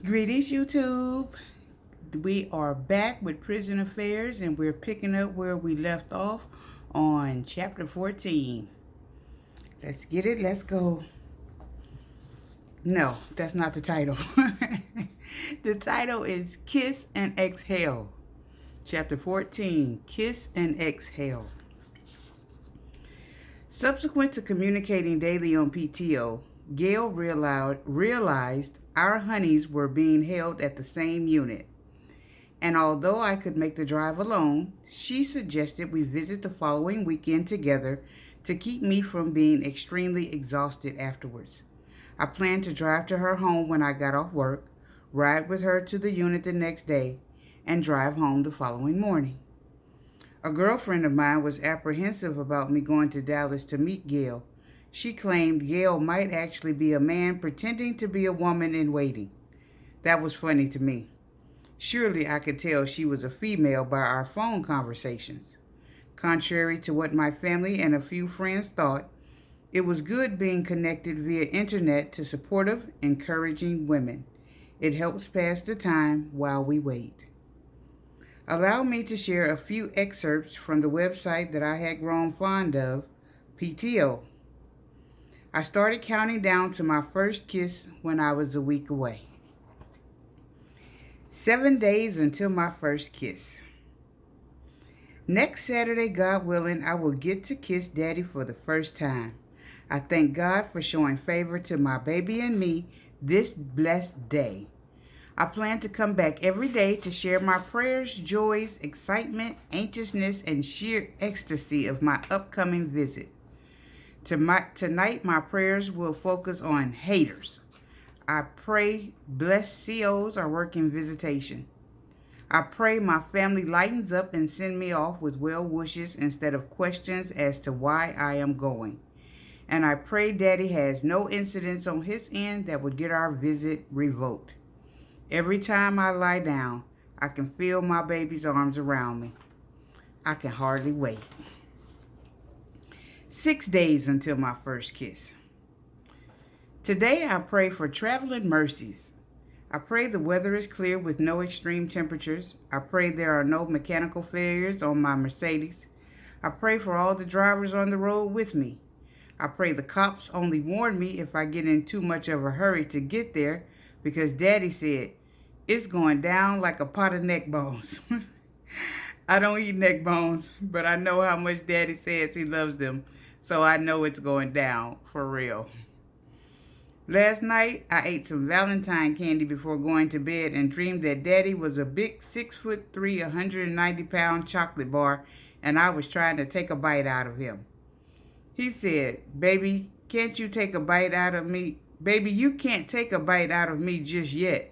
Greetings, YouTube. We are back with Prison Affairs and we're picking up where we left off on chapter 14. Let's get it. Let's go. No, that's not the title. The title is Kiss and Exhale. Chapter 14, Kiss and Exhale. Subsequent to communicating daily on PTO, Gail realized our honeys were being held at the same unit. And although I could make the drive alone, she suggested we visit the following weekend together to keep me from being extremely exhausted afterwards. I planned to drive to her home when I got off work, ride with her to the unit the next day, and drive home the following morning. A girlfriend of mine was apprehensive about me going to Dallas to meet Gail. She claimed Gail might actually be a man pretending to be a woman in waiting. That was funny to me. Surely I could tell she was a female by our phone conversations. Contrary to what my family and a few friends thought, it was good being connected via internet to supportive, encouraging women. It helps pass the time while we wait. Allow me to share a few excerpts from the website that I had grown fond of, PTO. I started counting down to my first kiss when I was a week away. 7 days until my first kiss. Next Saturday, God willing, I will get to kiss Daddy for the first time. I thank God for showing favor to my baby and me this blessed day. I plan to come back every day to share my prayers, joys, excitement, anxiousness, and sheer ecstasy of my upcoming visit. Tonight, my prayers will focus on haters. I pray blessed COs are working visitation. I pray my family lightens up and send me off with well wishes instead of questions as to why I am going. And I pray Daddy has no incidents on his end that would get our visit revoked. Every time I lie down, I can feel my baby's arms around me. I can hardly wait. 6 days until my first kiss. Today I pray for traveling mercies. I pray the weather is clear with no extreme temperatures. I pray there are no mechanical failures on my Mercedes. I pray for all the drivers on the road with me. I pray the cops only warn me if I get in too much of a hurry to get there, because Daddy said, it's going down like a pot of neck bones. I don't eat neck bones, but I know how much Daddy says he loves them, so I know it's going down for real. Last night, I ate some Valentine candy before going to bed and dreamed that Daddy was a big 6'3", 190-pound chocolate bar, and I was trying to take a bite out of him. He said, baby, can't you take a bite out of me? Baby, you can't take a bite out of me just yet,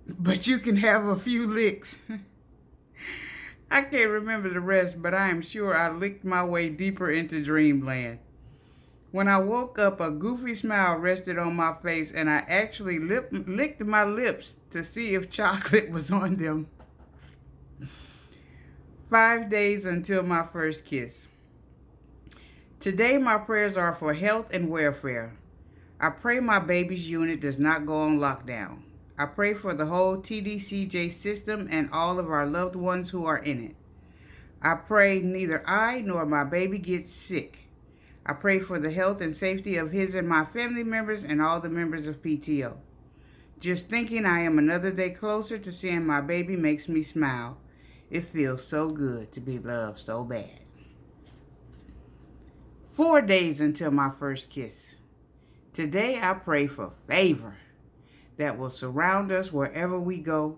but you can have a few licks. I can't remember the rest, but I am sure I licked my way deeper into dreamland. When I woke up, a goofy smile rested on my face, and I actually licked my lips to see if chocolate was on them. 5 days until my first kiss. Today, my prayers are for health and welfare. I pray my baby's unit does not go on lockdown. I pray for the whole TDCJ system and all of our loved ones who are in it. I pray neither I nor my baby gets sick. I pray for the health and safety of his and my family members and all the members of PTO. Just thinking I am another day closer to seeing my baby makes me smile. It feels so good to be loved so bad. 4 days until my first kiss. Today I pray for favor that will surround us wherever we go,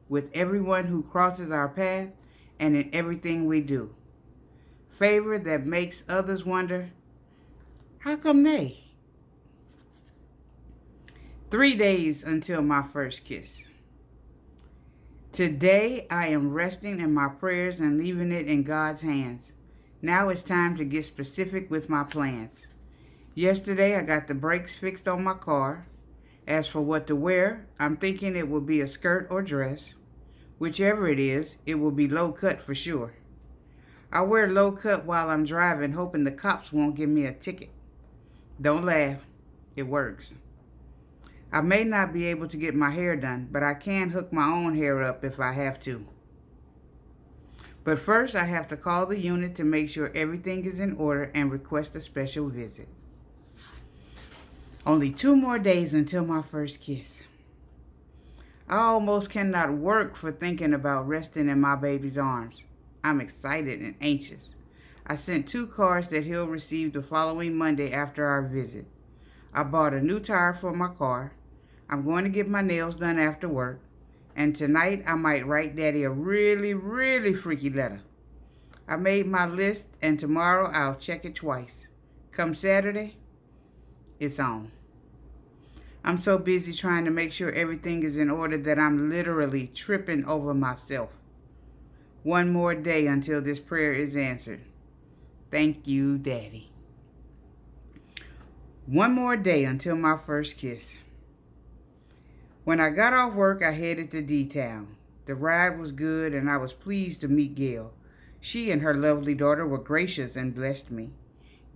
with everyone who crosses our path, and in everything we do. Favor that makes others wonder, how come they? 3 days until my first kiss. Today I am resting in my prayers and leaving it in God's hands. Now it's time to get specific with my plans. Yesterday I got the brakes fixed on my car. As for what to wear, I'm thinking it will be a skirt or dress. Whichever it is, it will be low cut for sure. I wear low cut while I'm driving, hoping the cops won't give me a ticket. Don't laugh. It works. I may not be able to get my hair done, but I can hook my own hair up if I have to. But first, I have to call the unit to make sure everything is in order and request a special visit. Only 2 more days until my first kiss. I almost cannot work for thinking about resting in my baby's arms. I'm excited and anxious. I sent 2 cards that he'll receive the following Monday after our visit. I bought a new tire for my car. I'm going to get my nails done after work. And tonight I might write Daddy a really, really freaky letter. I made my list, and tomorrow I'll check it twice. Come Saturday, it's on. I'm so busy trying to make sure everything is in order that I'm literally tripping over myself. 1 more day until this prayer is answered. Thank you, Daddy. 1 more day until my first kiss. When I got off work, I headed to D-Town. The ride was good, and I was pleased to meet Gail. She and her lovely daughter were gracious and blessed me.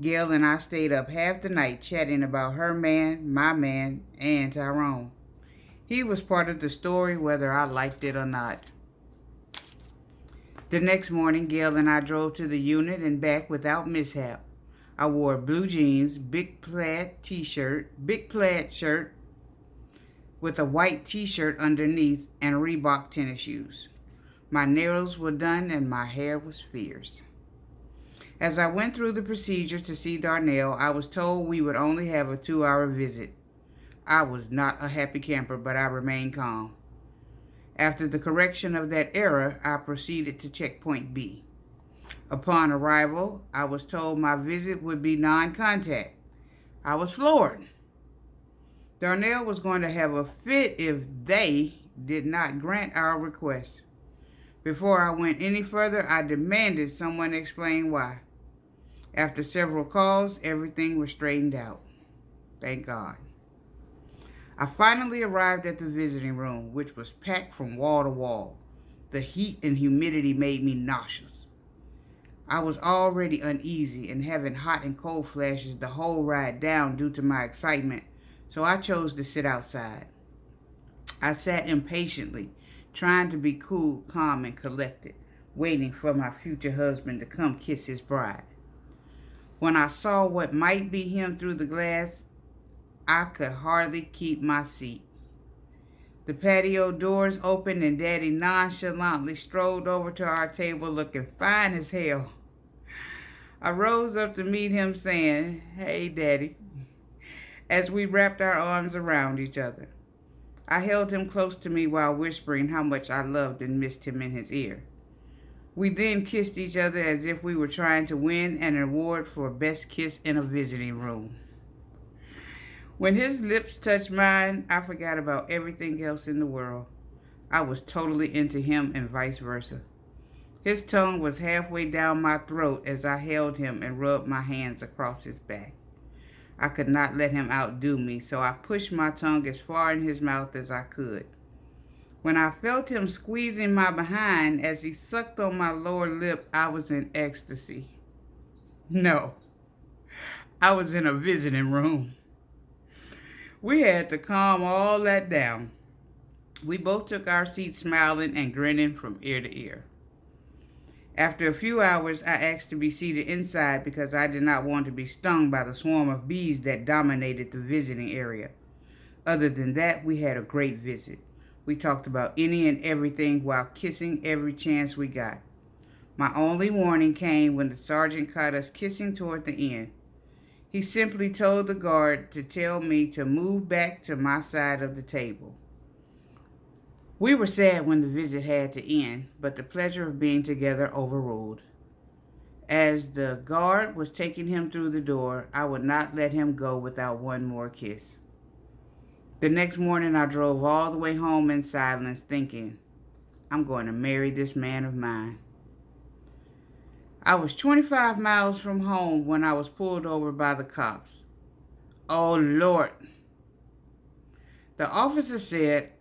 Gail and I stayed up half the night chatting about her man, my man, and Tyrone. He was part of the story whether I liked it or not. The next morning, Gail and I drove to the unit and back without mishap. I wore blue jeans, big plaid shirt with a white t-shirt underneath, and Reebok tennis shoes. My nails were done and my hair was fierce. As I went through the procedure to see Darnell, I was told we would only have a 2-hour visit. I was not a happy camper, but I remained calm. After the correction of that error, I proceeded to checkpoint B. Upon arrival, I was told my visit would be non-contact. I was floored. Darnell was going to have a fit if they did not grant our request. Before I went any further, I demanded someone explain why. After several calls, everything was straightened out. Thank God. I finally arrived at the visiting room, which was packed from wall to wall. The heat and humidity made me nauseous. I was already uneasy and having hot and cold flashes the whole ride down due to my excitement, so I chose to sit outside. I sat impatiently, trying to be cool, calm, and collected, waiting for my future husband to come kiss his bride. When I saw what might be him through the glass, I could hardly keep my seat. The patio doors opened and Daddy nonchalantly strolled over to our table looking fine as hell. I rose up to meet him saying, "Hey, Daddy," as we wrapped our arms around each other. I held him close to me while whispering how much I loved and missed him in his ear. We then kissed each other as if we were trying to win an award for best kiss in a visiting room. When his lips touched mine, I forgot about everything else in the world. I was totally into him and vice versa. His tongue was halfway down my throat as I held him and rubbed my hands across his back. I could not let him outdo me, so I pushed my tongue as far in his mouth as I could. When I felt him squeezing my behind as he sucked on my lower lip, I was in ecstasy. No, I was in a visiting room. We had to calm all that down. We both took our seats smiling and grinning from ear to ear. After a few hours, I asked to be seated inside because I did not want to be stung by the swarm of bees that dominated the visiting area. Other than that, we had a great visit. We talked about any and everything while kissing every chance we got. My only warning came when the sergeant caught us kissing toward the end. He simply told the guard to tell me to move back to my side of the table. We were sad when the visit had to end, but the pleasure of being together overruled. As the guard was taking him through the door, I would not let him go without one more kiss. The next morning, I drove all the way home in silence, thinking, I'm going to marry this man of mine. I was 25 miles from home when I was pulled over by the cops. Oh, Lord. The officer said,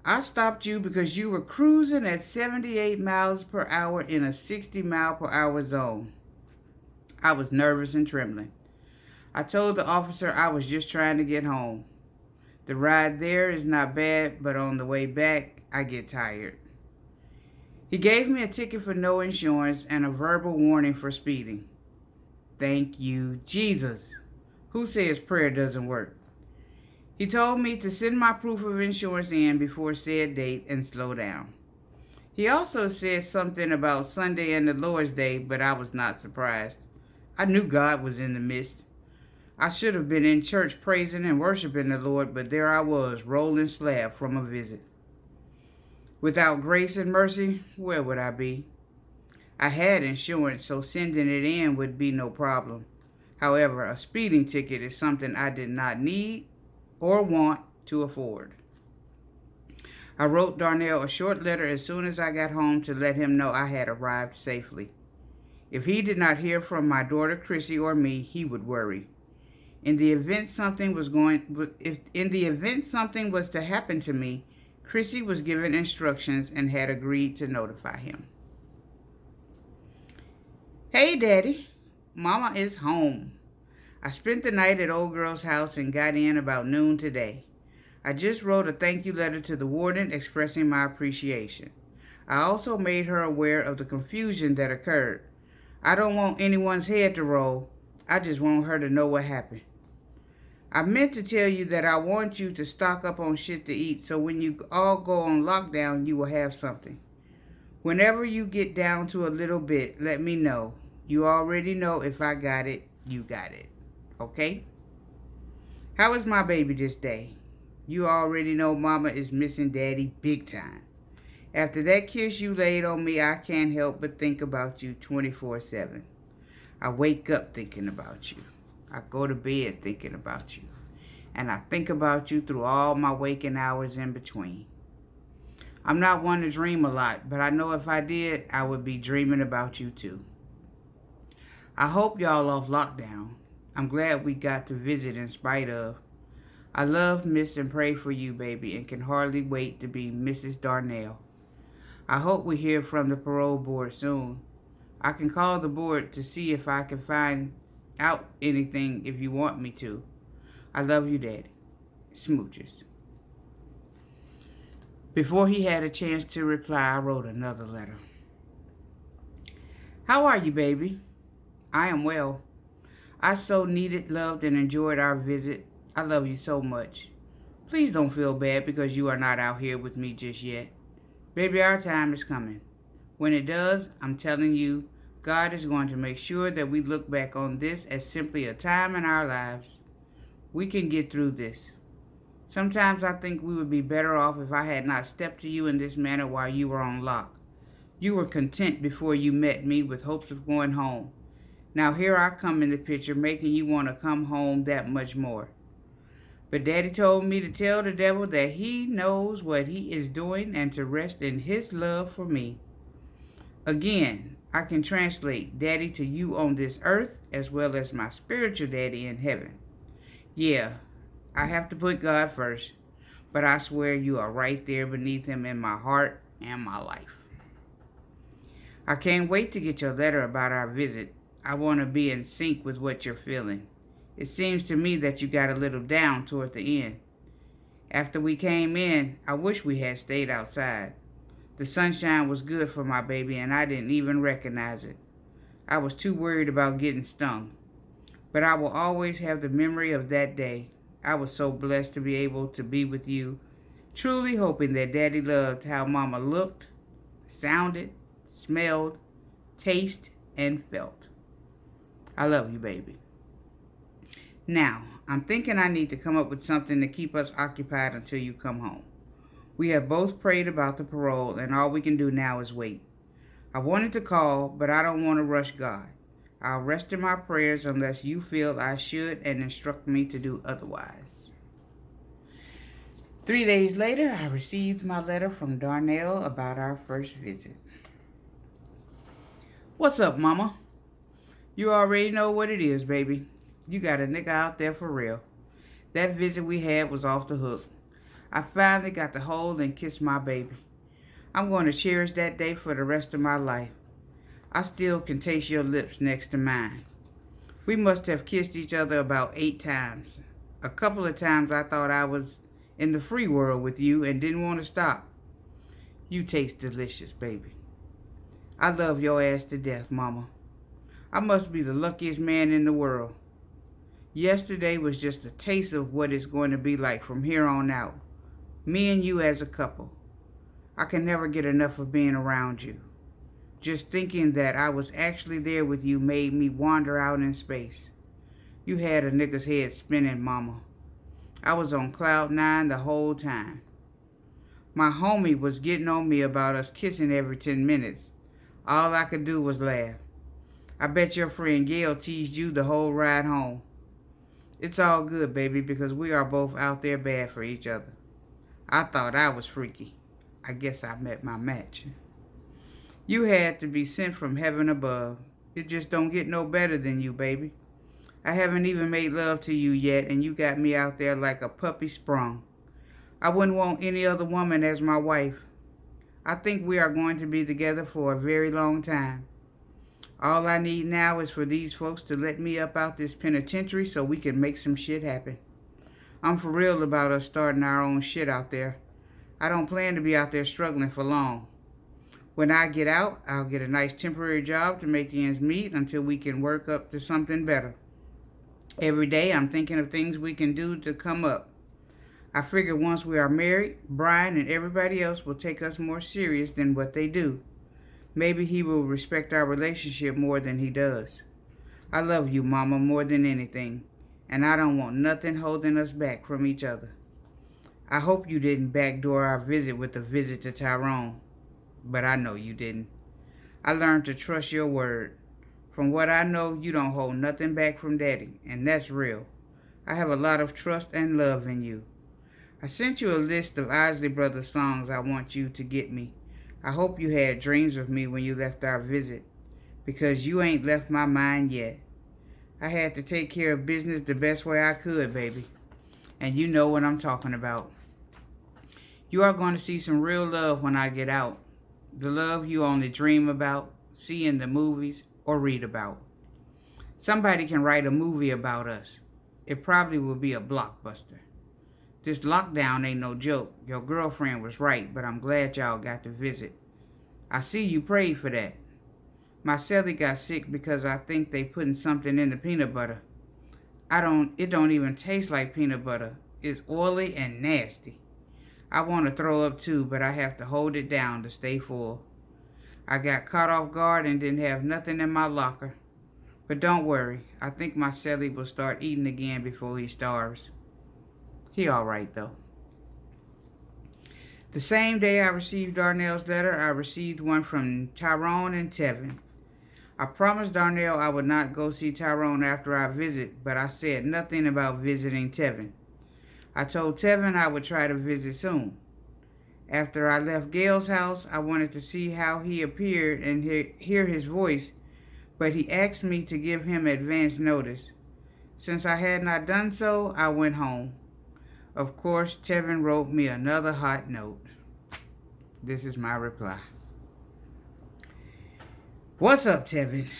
I stopped you because you were cruising at 78 miles per hour in a 60 mile per hour zone. I was nervous and trembling. I told the officer I was just trying to get home. The ride there is not bad, but on the way back, I get tired. He gave me a ticket for no insurance and a verbal warning for speeding. Thank you, Jesus. Who says prayer doesn't work? He told me to send my proof of insurance in before said date and slow down. He also said something about Sunday and the Lord's Day, but I was not surprised. I knew God was in the midst. I should have been in church praising and worshiping the Lord, but there I was, rolling slab from a visit. Without grace and mercy, where would I be? I had insurance, so sending it in would be no problem. However, a speeding ticket is something I did not need or want to afford. I wrote Darnell a short letter as soon as I got home to let him know I had arrived safely. If he did not hear from my daughter Chrissy or me, he would worry. In the event something was to happen to me, Chrissy was given instructions and had agreed to notify him. Hey, Daddy. Mama is home. I spent the night at old girl's house and got in about noon today. I just wrote a thank you letter to the warden expressing my appreciation. I also made her aware of the confusion that occurred. I don't want anyone's head to roll. I just want her to know what happened. I meant to tell you that I want you to stock up on shit to eat so when you all go on lockdown, you will have something. Whenever you get down to a little bit, let me know. You already know if I got it, you got it. Okay? How is my baby this day? You already know Mama is missing Daddy big time. After that kiss you laid on me, I can't help but think about you 24/7. I wake up thinking about you. I go to bed thinking about you. And I think about you through all my waking hours in between. I'm not one to dream a lot, but I know if I did, I would be dreaming about you too. I hope y'all off lockdown. I'm glad we got to visit in spite of. I love, miss, and pray for you, baby, and can hardly wait to be Mrs. Darnell. I hope we hear from the parole board soon. I can call the board to see if I can find out anything if you want me to. I love you, Daddy. Smooches. Before he had a chance to reply, I wrote another letter. How are you, baby? I am well. I so needed, loved, and enjoyed our visit. I love you so much. Please don't feel bad because you are not out here with me just yet. Baby, our time is coming. When it does, I'm telling you, God is going to make sure that we look back on this as simply a time in our lives. We can get through this. Sometimes I think we would be better off if I had not stepped to you in this manner while you were on lock. You were content before you met me with hopes of going home. Now here I come in the picture, making you want to come home that much more. But Daddy told me to tell the devil that he knows what he is doing and to rest in his love for me. Again, I can translate Daddy to you on this earth as well as my spiritual daddy in heaven. Yeah, I have to put God first, but I swear you are right there beneath him in my heart and my life. I can't wait to get your letter about our visit. I want to be in sync with what you're feeling. It seems to me that you got a little down toward the end. After we came in, I wish we had stayed outside. The sunshine was good for my baby and I didn't even recognize it. I was too worried about getting stung. But I will always have the memory of that day. I was so blessed to be able to be with you, truly hoping that Daddy loved how Mama looked, sounded, smelled, tasted, and felt. I love you, baby. Now, I'm thinking I need to come up with something to keep us occupied until you come home. We have both prayed about the parole, and all we can do now is wait. I wanted to call, but I don't want to rush God. I'll rest in my prayers unless you feel I should and instruct me to do otherwise. 3 days later, I received my letter from Darnell about our first visit. What's up, Mama? You already know what it is, baby. You got a nigga out there for real. That visit we had was off the hook. I finally got to hold and kiss my baby. I'm going to cherish that day for the rest of my life. I still can taste your lips next to mine. We must have kissed each other about 8 times. A couple of times I thought I was in the free world with you and didn't want to stop. You taste delicious, baby. I love your ass to death, Mama. I must be the luckiest man in the world. Yesterday was just a taste of what it's going to be like from here on out. Me and you as a couple. I can never get enough of being around you. Just thinking that I was actually there with you made me wander out in space. You had a nigga's head spinning, Mama. I was on cloud 9 the whole time. My homie was getting on me about us kissing every 10 minutes. All I could do was laugh. I bet your friend Gail teased you the whole ride home. It's all good, baby, because we are both out there bad for each other. I thought I was freaky. I guess I met my match. You had to be sent from heaven above. It just don't get no better than you, baby. I haven't even made love to you yet, and you got me out there like a puppy sprung. I wouldn't want any other woman as my wife. I think we are going to be together for a very long time. All I need now is for these folks to let me up out this penitentiary so we can make some shit happen. I'm for real about us starting our own shit out there. I don't plan to be out there struggling for long. When I get out, I'll get a nice temporary job to make ends meet until we can work up to something better. Every day I'm thinking of things we can do to come up. I figure once we are married, Brian and everybody else will take us more serious than what they do. Maybe he will respect our relationship more than he does. I love you, Mama, more than anything, and I don't want nothing holding us back from each other. I hope you didn't backdoor our visit with a visit to Tyrone, but I know you didn't. I learned to trust your word. From what I know, you don't hold nothing back from Daddy, and that's real. I have a lot of trust and love in you. I sent you a list of Isley Brothers songs I want you to get me. I hope you had dreams of me when you left our visit, because you ain't left my mind yet. I had to take care of business the best way I could, baby, and you know what I'm talking about. You are going to see some real love when I get out. The love you only dream about, see in the movies, or read about. Somebody can write a movie about us. It probably will be a blockbuster. This lockdown ain't no joke. Your girlfriend was right, but I'm glad y'all got to visit. I see you prayed for that. My celly got sick because I think they putting something in the peanut butter. It don't even taste like peanut butter. It's oily and nasty. I want to throw up too, but I have to hold it down to stay full. I got caught off guard and didn't have nothing in my locker. But don't worry, I think my celly will start eating again before he starves. He all right, though. The same day I received Darnell's letter, I received one from Tyrone and Tevin. I promised Darnell I would not go see Tyrone after our visit, but I said nothing about visiting Tevin. I told Tevin I would try to visit soon. After I left Gail's house, I wanted to see how he appeared and hear his voice, but he asked me to give him advance notice. Since I had not done so, I went home. Of course, Tevin wrote me another hot note. This is my reply. What's up, Tevin?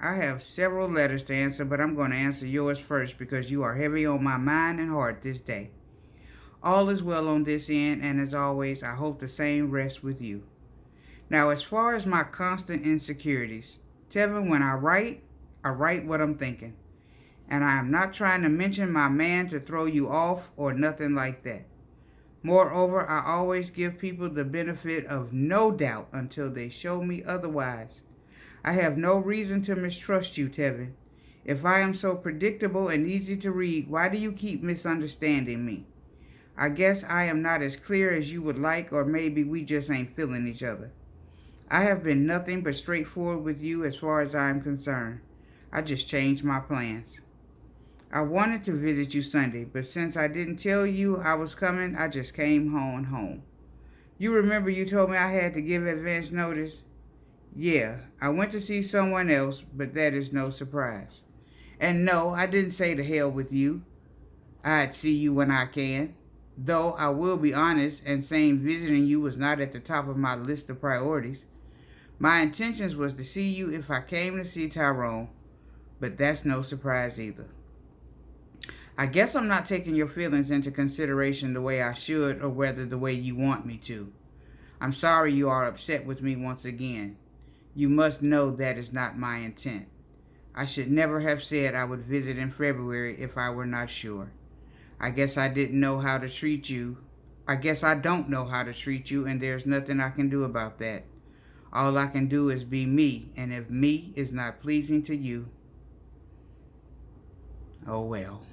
I have several letters to answer, but I'm going to answer yours first because you are heavy on my mind and heart this day. All is well on this end, and as always, I hope the same rests with you. Now, as far as my constant insecurities, Tevin, when I write what I'm thinking. And I am not trying to mention my man to throw you off or nothing like that. Moreover, I always give people the benefit of no doubt until they show me otherwise. I have no reason to mistrust you, Tevin. If I am so predictable and easy to read, why do you keep misunderstanding me? I guess I am not as clear as you would like, or maybe we just ain't feeling each other. I have been nothing but straightforward with you as far as I am concerned. I just changed my plans. I wanted to visit you Sunday, but since I didn't tell you I was coming, I just came home. You remember you told me I had to give advance notice? Yeah, I went to see someone else, but that is no surprise. And no, I didn't say to hell with you. I'd see you when I can. Though I will be honest and saying visiting you was not at the top of my list of priorities. My intentions was to see you if I came to see Tyrone, but that's no surprise either. I guess I'm not taking your feelings into consideration the way I should, or rather the way you want me to. I'm sorry you are upset with me once again. You must know that is not my intent. I should never have said I would visit in February if I were not sure. I guess I didn't know how to treat you. I guess I don't know how to treat you, and there's nothing I can do about that. All I can do is be me, and if me is not pleasing to you, oh well.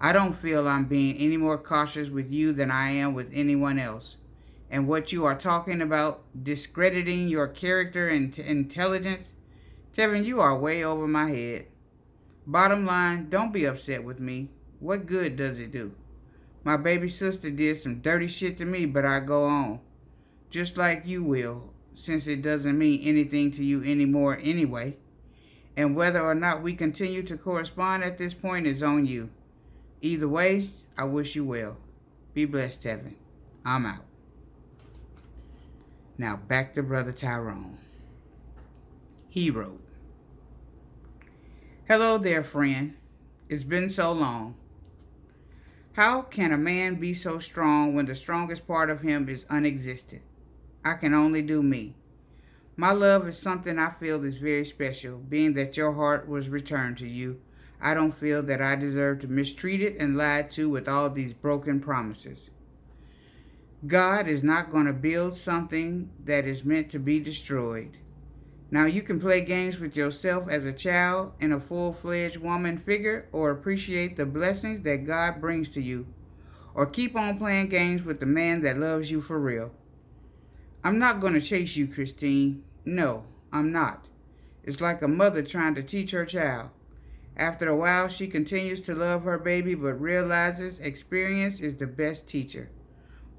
I don't feel I'm being any more cautious with you than I am with anyone else. And what you are talking about, discrediting your character and intelligence, Tevin, you are way over my head. Bottom line, don't be upset with me. What good does it do? My baby sister did some dirty shit to me, but I go on. Just like you will, since it doesn't mean anything to you anymore anyway. And whether or not we continue to correspond at this point is on you. Either way, I wish you well. Be blessed, Tevin. I'm out. Now back to Brother Tyrone. He wrote, "Hello there, friend. It's been so long. How can a man be so strong when the strongest part of him is unexistent? I can only do me. My love is something I feel is very special, being that your heart was returned to you. I don't feel that I deserve to mistreat it and lied to with all these broken promises. God is not going to build something that is meant to be destroyed. Now you can play games with yourself as a child and a full-fledged woman figure, or appreciate the blessings that God brings to you, or keep on playing games with the man that loves you for real. I'm not going to chase you, Christine. No, I'm not. It's like a mother trying to teach her child. After a while, she continues to love her baby, but realizes experience is the best teacher.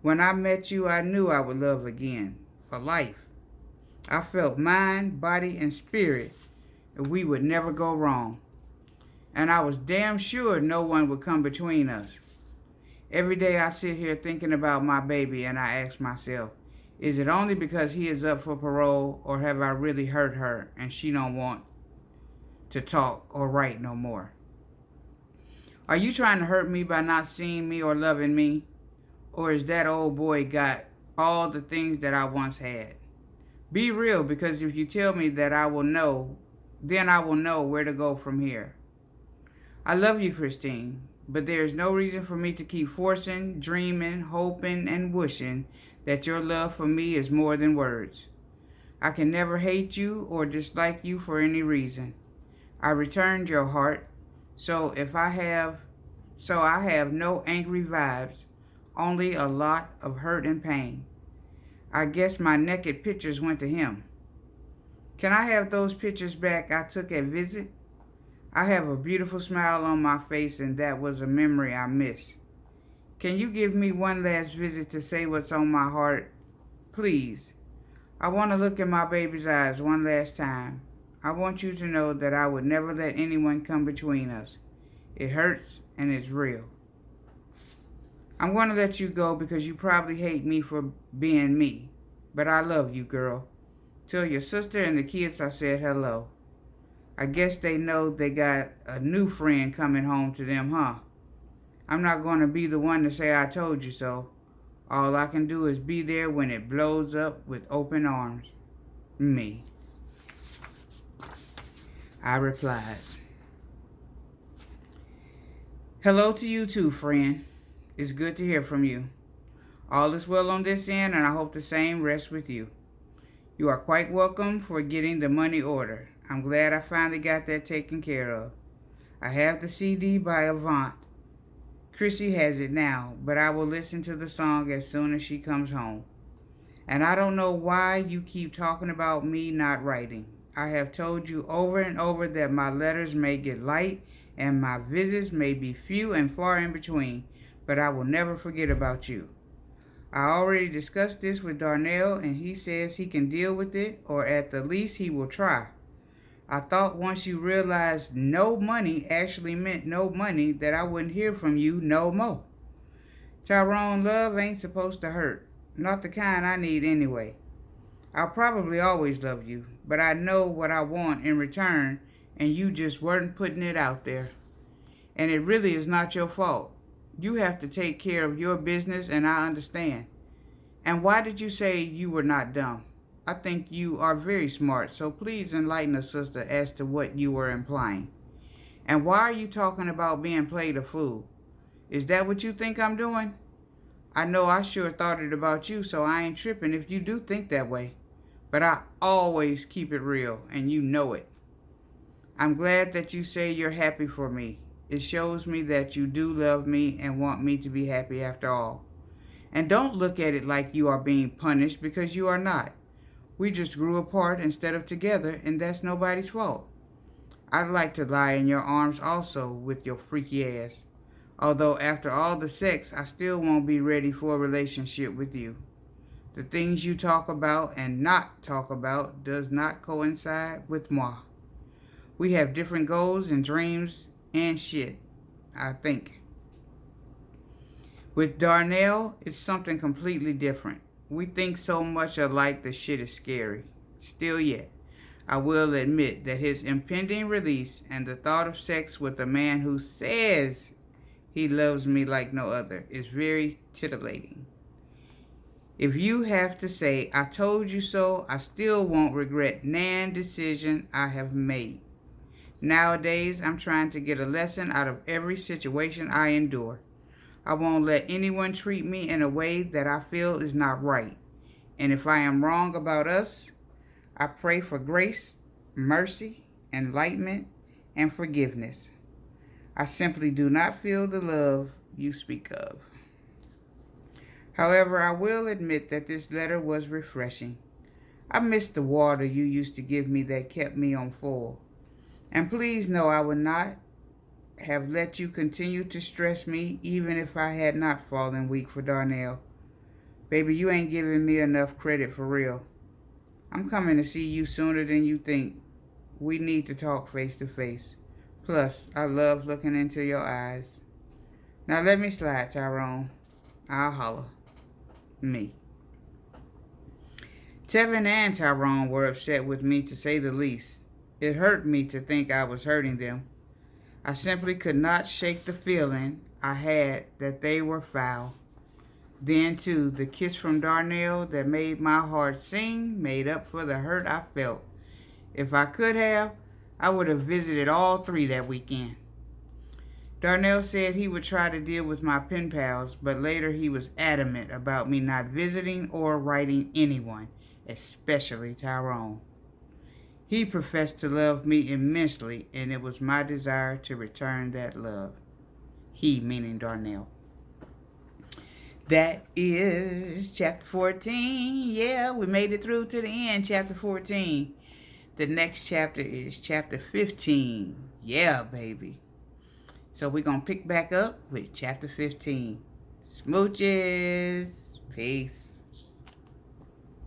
When I met you, I knew I would love again, for life. I felt mind, body, and spirit, and we would never go wrong. And I was damn sure no one would come between us. Every day I sit here thinking about my baby, and I ask myself, is it only because he is up for parole, or have I really hurt her and she don't want to talk or write no more? Are you trying to hurt me by not seeing me or loving me? Or is that old boy got all the things that I once had? Be real, because if you tell me that, I will know, then I will know where to go from here. I love you, Christine, but there is no reason for me to keep forcing, dreaming, hoping, and wishing that your love for me is more than words. I can never hate you or dislike you for any reason. I returned your heart, so I have no angry vibes, only a lot of hurt and pain. I guess my naked pictures went to him. Can I have those pictures back I took at visit? I have a beautiful smile on my face, and that was a memory I miss. Can you give me one last visit to say what's on my heart? Please. I want to look in my baby's eyes one last time. I want you to know that I would never let anyone come between us. It hurts and it's real. I'm going to let you go because you probably hate me for being me. But I love you, girl. Tell your sister and the kids I said hello. I guess they know they got a new friend coming home to them, huh? I'm not going to be the one to say I told you so. All I can do is be there when it blows up with open arms. Me. I replied, "Hello to you too, friend. It's good to hear from you. All is well on this end, and I hope the same rests with you. You are quite welcome for getting the money order. I'm glad I finally got that taken care of. I have the CD by Avant. Chrissy has it now, but I will listen to the song as soon as she comes home. And I don't know why you keep talking about me not writing. I have told you over and over that my letters may get light and my visits may be few and far in between, but I will never forget about you. I already discussed this with Darnell, and he says he can deal with it, or at the least he will try. I thought once you realized no money actually meant no money, that I wouldn't hear from you no more. Tyrone, love ain't supposed to hurt. Not the kind I need anyway. I'll probably always love you, but I know what I want in return, and you just weren't putting it out there. And it really is not your fault. You have to take care of your business, and I understand. And why did you say you were not dumb? I think you are very smart, so please enlighten us, sister, as to what you were implying. And why are you talking about being played a fool? Is that what you think I'm doing? I know I sure thought it about you, so I ain't tripping if you do think that way. But I always keep it real, and you know it. I'm glad that you say you're happy for me. It shows me that you do love me and want me to be happy after all. And don't look at it like you are being punished, because you are not. We just grew apart instead of together, and that's nobody's fault. I'd like to lie in your arms also with your freaky ass. Although after all the sex, I still won't be ready for a relationship with you. The things you talk about and not talk about does not coincide with moi. We have different goals and dreams and shit, I think. With Darnell, it's something completely different. We think so much alike the shit is scary. Still yet, I will admit that his impending release and the thought of sex with a man who says he loves me like no other is very titillating. If you have to say, I told you so, I still won't regret nan decision I have made. Nowadays, I'm trying to get a lesson out of every situation I endure. I won't let anyone treat me in a way that I feel is not right. And if I am wrong about us, I pray for grace, mercy, enlightenment, and forgiveness. I simply do not feel the love you speak of. However, I will admit that this letter was refreshing. I missed the water you used to give me that kept me on full. And please know I would not have let you continue to stress me even if I had not fallen weak for Darnell. Baby, you ain't giving me enough credit for real. I'm coming to see you sooner than you think. We need to talk face to face. Plus, I love looking into your eyes. Now let me slide, Tyrone. I'll holler. Me. Tevin and Tyrone were upset with me, to say the least. It hurt me to think I was hurting them. I simply could not shake the feeling I had that they were foul. Then, too, the kiss from Darnell that made my heart sing made up for the hurt I felt. If I could have, I would have visited all three that weekend. Darnell said he would try to deal with my pen pals, but later he was adamant about me not visiting or writing anyone, especially Tyrone. He professed to love me immensely, and it was my desire to return that love. He, meaning Darnell. That is chapter 14. Yeah, we made it through to the end, chapter 14. The next chapter is chapter 15. Yeah, baby. So we're going to pick back up with chapter 15. Smooches. Peace.